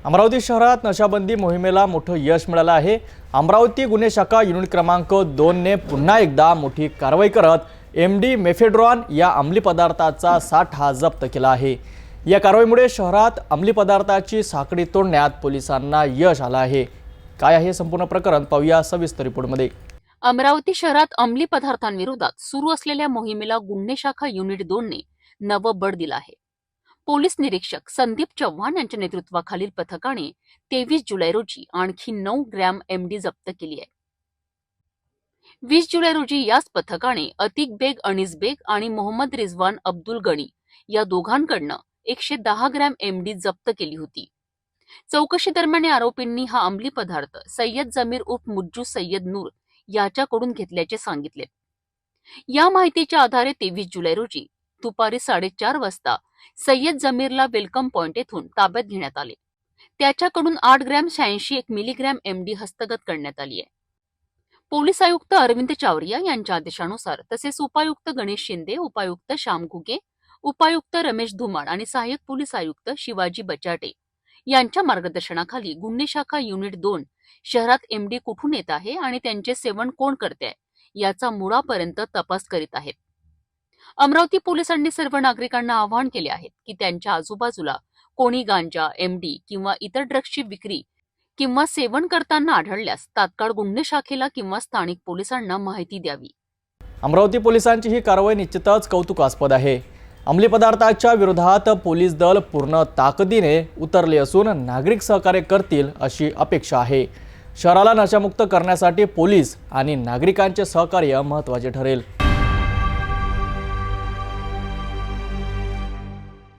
अमरावती शहरात नशाबंदी मोहिमेला मोठं यश मिळालं आहे। अमरावती गुन्हे शाखा युनिट क्रमांक 2 ने पुन्हा एकदा मोठी कारवाई करत एमडी मेफेड्रॉन या अंमली पदार्थाचा साठा जप्त केला आहे। या कारवाईमुळे शहरात अंमली पदार्थाची साखळी तोडण्यात पोलिसांना यश आलं आहे। काय आहे संपूर्ण प्रकरण पाहूया सविस्तर रिपोर्टमध्ये। अमरावती शहरात अंमली पदार्थांविरोधात सुरू असलेल्या मोहिमेला गुन्हे शाखा युनिट 2 ने नवं बळ दिलं आहे। पोलीस निरीक्षक संदीप चव्हाण यांच्या नेतृत्वाखालील पथकाने 23 जुलै रोजी आणखी 9 ग्रॅम एमडी जप्त केली आहे। 20 जुलै रोजी याच पथकाने अतिक बेग अनीस बेग आणि मोहम्मद रिजवान अब्दुल गणी या दोघांकडनं 110 ग्रॅम एमडी जप्त केली होती। चौकशी दरम्यान आरोपींनी हा अंमली पदार्थ सय्यद जमीर उर्फ मुज्जू सय्यद नूर याच्याकडून घेतल्याचे सांगितले। या माहितीच्या आधारे 23 जुलै रोजी दुपारी 4:30 वाजता सय्यद जमीरला वेलकम पॉइंट येथून ताब्यात घेण्यात आले। त्याच्याकडून 8 ग्रॅम 86 मिलीग्रॅम एमडी हस्तगत करण्यात आली आहे। पोलीस आयुक्त अरविंद चावरिया यांच्या आदेशानुसार तसेच उपायुक्त गणेश शिंदे, उपायुक्त श्याम घुगे, उपायुक्त रमेश धुमाळ आणि सहाय्यक पोलीस आयुक्त शिवाजी बचाटे यांच्या मार्गदर्शनाखाली गुन्हे शाखा युनिट 2 शहरात एमडी कुठून येत आहे आणि त्यांचे सेवन कोण करते याचा मुळापर्यंत तपास करीत आहेत। अमरावती पोलिसांनी सर्व नागरिकांना आवाहन केले आहे की त्यांच्या आजूबाजूला कोणी गांजा, एमडी किंवा इतर ड्रग्सची विक्री किंवा सेवन करताना आढळल्यास तात्काळ गुन्हे शाखेला किंवा स्थानिक पोलिसांना माहिती द्यावी। अमरावती पोलिसांची ही कारवाई निश्चितच कौतुकास्पद आहे। अंमली पदार्थाच्या विरोधात पोलीस दल पूर्ण ताकदीने उतरले असून नागरिक सहकार्य करतील अशी अपेक्षा आहे। शहराला नशामुक्त करण्यासाठी पोलीस आणि नागरिकांचे सहकार्य महत्त्वाचे ठरेल।